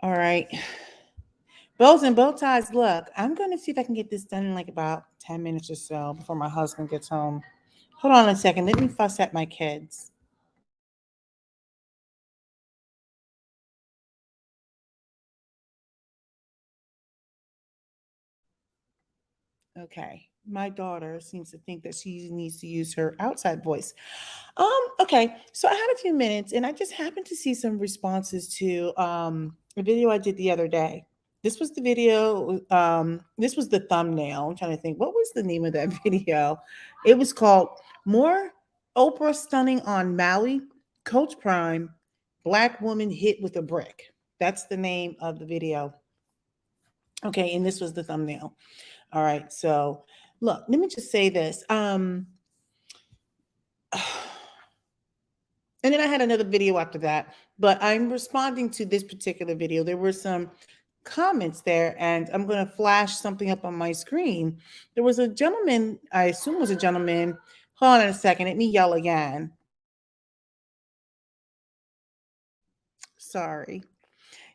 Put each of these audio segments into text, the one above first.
All right. Bows and bow ties. Look, I'm going to see if I can get this done in like about 10 minutes or so before my husband gets home. Hold on a second. Let me fuss at my kids. Okay. My daughter seems to think that she needs to use her outside voice. Okay. So I had a few minutes and I just happened to see some responses to a video I did the other day. This was the video, this was the thumbnail. I'm trying to think, what was the name of that video? It was called More Oprah Stunning on Maui, Coach Prime, Black Woman Hit with a Brick. That's the name of the video. Okay, and this was the thumbnail. All right, so look, let me just say this. And then I had another video after that, but I'm responding to this particular video. There were some comments there, and I'm going to flash something up on my screen. There was a gentleman, I assume was a gentleman. Hold on a second, let me yell again. Sorry,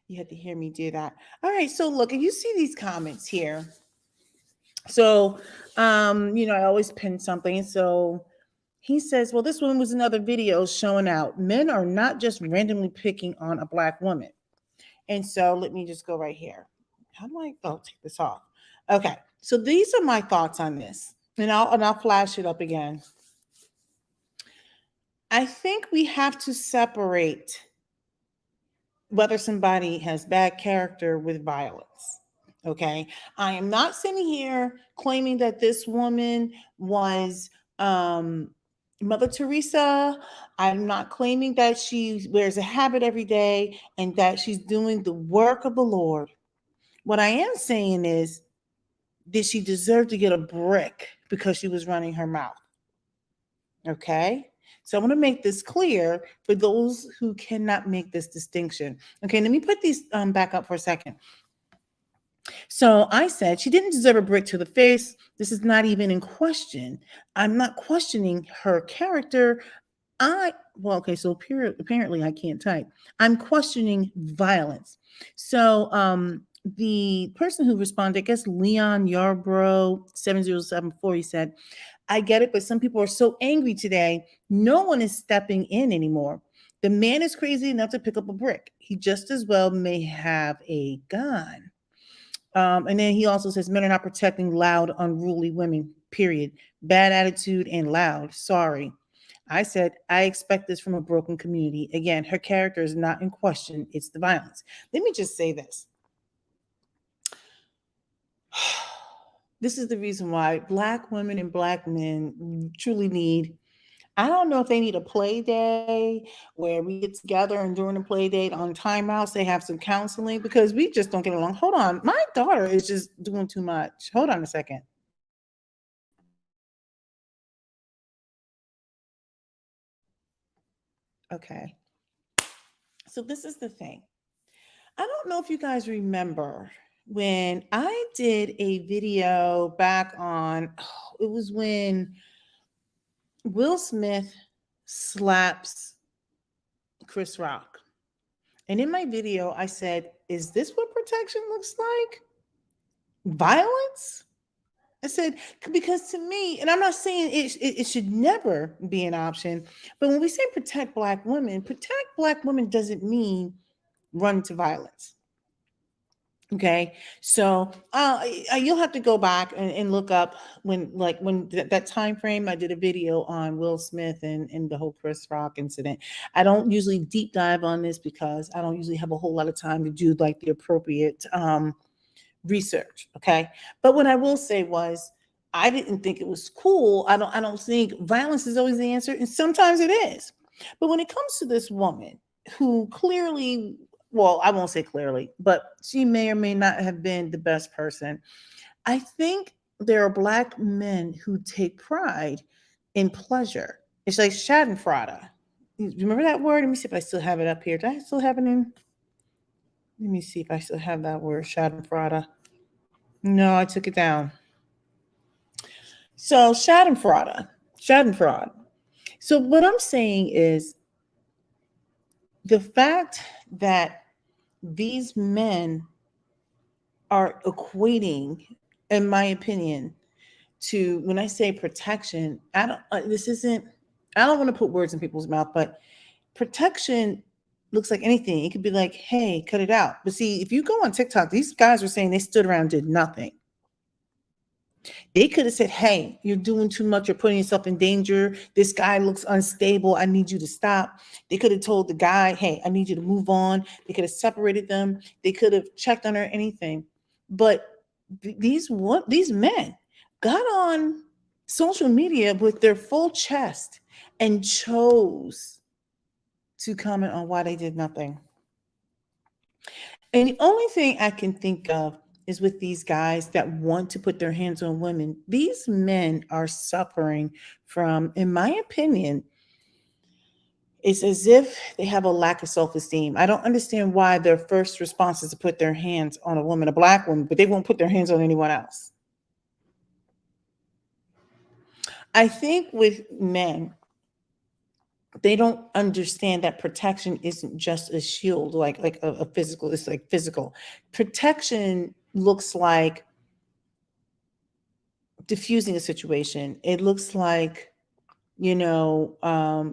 you had to hear me do that. All right, so look, if you see these comments here, so I always pin something. So he says, well, this one was another video showing out men are not just randomly picking on a black woman. And so let me just go right here. How do I take this off? Okay. So these are my thoughts on this. And I'll flash it up again. I think we have to separate whether somebody has bad character with violence. Okay. I am not sitting here claiming that this woman was Mother Teresa. I'm not claiming that she wears a habit every day and that she's doing the work of the Lord. What I am saying is, did she deserve to get a brick because she was running her mouth? Okay. So I want to make this clear for those who cannot make this distinction. Okay, let me put these back up for a second. So I said she didn't deserve a brick to the face. This is not even in question. I'm not questioning her character. So apparently I can't type. I'm questioning violence. So the person who responded, I guess Leon Yarbrough 7074, he said, I get it, but some people are so angry today, no one is stepping in anymore. The man is crazy enough to pick up a brick. He just as well may have a gun. And then he also says men are not protecting loud, unruly women, period. Bad attitude and loud. Sorry. I said, I expect this from a broken community. Again, her character is not in question. It's the violence. Let me just say this. This is the reason why Black women and Black men truly need, I don't know if they need a play day where we get together and during the play date on timeouts, they have some counseling because we just don't get along. Hold on. My daughter is just doing too much. Hold on a second. Okay. So this is the thing. I don't know if you guys remember when I did a video back on, it was when Will Smith slaps Chris Rock. And in my video, I said, is this what protection looks like? Violence? I said, because to me, and I'm not saying it should never be an option, but when we say protect Black women doesn't mean run to violence. Okay, so you'll have to go back and look up when that time frame. I did a video on Will Smith and the whole Chris Rock incident. I don't usually deep dive on this because I don't usually have a whole lot of time to do like the appropriate research. Okay, but what I will say was I didn't think it was cool. I don't think violence is always the answer, and sometimes it is. But when it comes to this woman who clearly, well, I won't say clearly, but she may or may not have been the best person. I think there are Black men who take pride in pleasure. It's like Schadenfreude. You remember that word? Let me see if I still have it up here. Do I still have it in? Let me see if I still have that word, Schadenfreude. No, I took it down. So Schadenfreude. So what I'm saying is the fact that these men are equating, in my opinion, to when I say protection, I don't, this isn't, I don't want to put words in people's mouth, but protection looks like anything. It could be like, hey, cut it out. But see, if you go on TikTok, these guys were saying they stood around and did nothing. They could have said, hey, you're doing too much. You're putting yourself in danger. This guy looks unstable. I need you to stop. They could have told the guy, hey, I need you to move on. They could have separated them. They could have checked on her, anything. But these men got on social media with their full chest and chose to comment on why they did nothing. And the only thing I can think of is with these guys that want to put their hands on women. These men are suffering from, in my opinion, it's as if they have a lack of self esteem. I don't understand why their first response is to put their hands on a woman, a black woman, but they won't put their hands on anyone else. I think with men, they don't understand that protection isn't just a shield, like a physical. It's like physical protection looks like diffusing a situation. It looks like,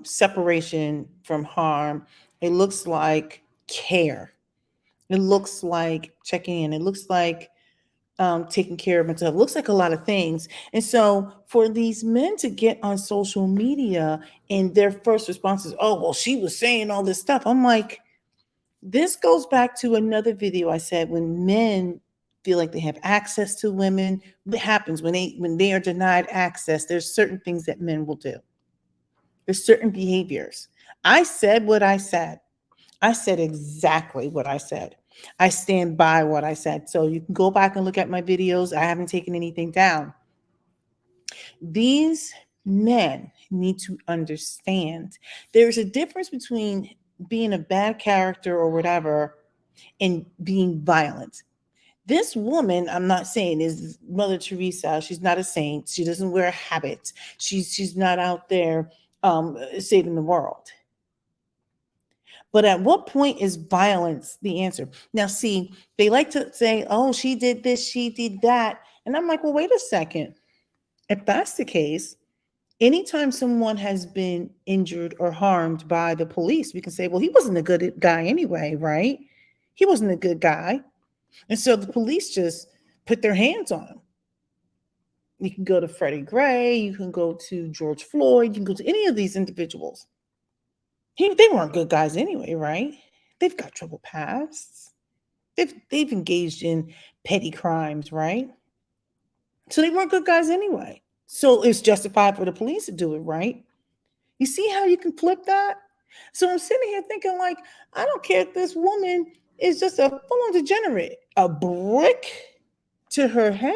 separation from harm. It looks like care. It looks like checking in. It looks like taking care of mental health. It looks like a lot of things. And so for these men to get on social media and their first response is, oh, well, she was saying all this stuff. I'm like, this goes back to another video I said, when men feel like they have access to women, what happens when they are denied access? There's certain things that men will do. There's certain behaviors. I said what I said. I said exactly what I said. I stand by what I said. So you can go back and look at my videos. I haven't taken anything down. These men need to understand there's a difference between being a bad character or whatever and being violent. This woman, I'm not saying is Mother Teresa. She's not a saint. She doesn't wear a habit. She's not out there saving the world. But at what point is violence the answer? Now, see, they like to say, oh, she did this, she did that. And I'm like, well, wait a second. If that's the case, anytime someone has been injured or harmed by the police, we can say, well, he wasn't a good guy anyway, right? He wasn't a good guy. And so the police just put their hands on him. You can go to Freddie Gray, you can go to George Floyd, you can go to any of these individuals. They weren't good guys anyway, right? They've got troubled pasts. They've engaged in petty crimes, right? So they weren't good guys anyway. So it's justified for the police to do it, right? You see how you can flip that? So I'm sitting here thinking, like, I don't care if this woman is just a full-on degenerate, a brick to her head.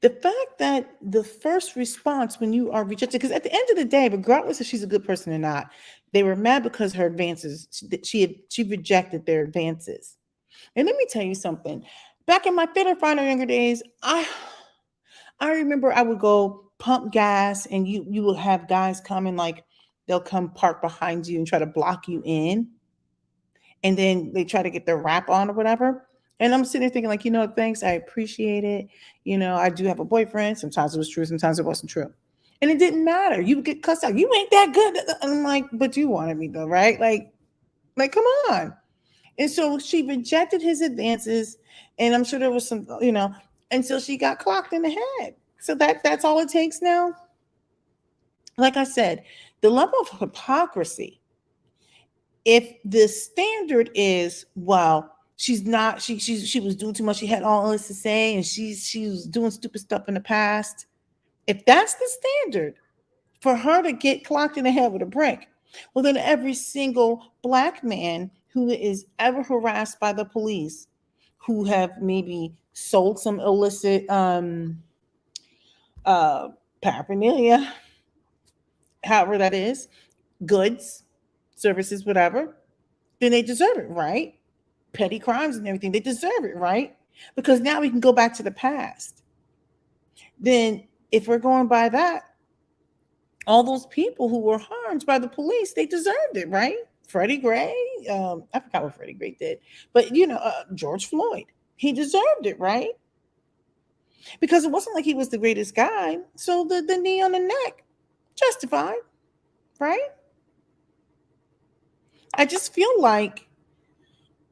The fact that the first response when you are rejected, because at the end of the day, regardless if she's a good person or not, they were mad because her advances, she rejected their advances. And let me tell you something. Back in my fit and finer younger days, I remember I would go pump gas and you will have guys come and like they'll come park behind you and try to block you in. And then they try to get their rap on or whatever. And I'm sitting there thinking, like, thanks, I appreciate it. I do have a boyfriend. Sometimes it was true, sometimes it wasn't true. And it didn't matter. You would get cussed out. You ain't that good. And I'm like, but you wanted me though, right? Like, come on. And so she rejected his advances. And I'm sure there was some, until she got clocked in the head. So that's all it takes now. Like I said, the level of hypocrisy, if the standard is, well, she's not, she was doing too much, she had all this to say, and she was doing stupid stuff in the past. If that's the standard for her to get clocked in the head with a brick, well, then every single black man who is ever harassed by the police, who have maybe sold some illicit uh paraphernalia, however that is, goods, services, whatever, then they deserve it, right? Petty crimes and everything, they deserve it, right? Because now we can go back to the past. Then, if we're going by that, all those people who were harmed by the police, they deserved it, right? Freddie Gray, I forgot what Freddie Gray did, but George Floyd, he deserved it, right? Because it wasn't like he was the greatest guy. So the knee on the neck, justified, right? I just feel like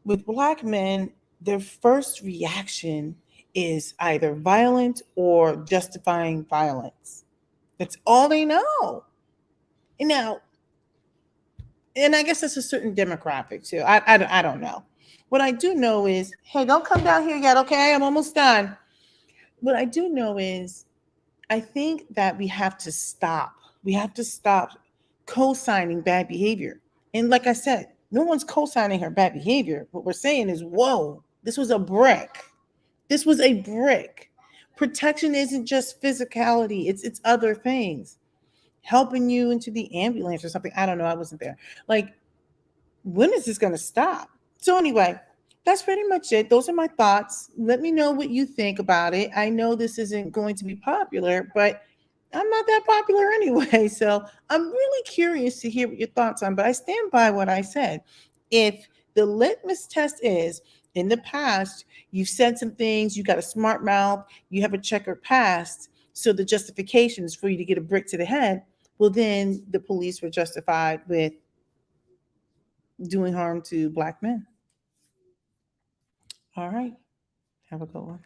with black men, their first reaction is either violent or justifying violence. That's all they know. Now, and I guess that's a certain demographic too. I don't know. What I do know is, hey, don't come down here yet, okay? I'm almost done. What I do know is, I think that we have to stop. We have to stop co-signing bad behavior. And like I said, no one's co-signing her bad behavior. What we're saying is, whoa, this was a brick. This was a brick. Protection isn't just physicality, it's other things. Helping you into the ambulance or something. I don't know. I wasn't there. Like, when is this going to stop? So, anyway, that's pretty much it. Those are my thoughts. Let me know what you think about it. I know this isn't going to be popular, but I'm not that popular anyway. So, I'm really curious to hear what your thoughts are. But I stand by what I said. If the litmus test is in the past, you've said some things, you got a smart mouth, you have a checkered past. So, the justification is for you to get a brick to the head. Well, then the police were justified with doing harm to black men. All right. Have a good one.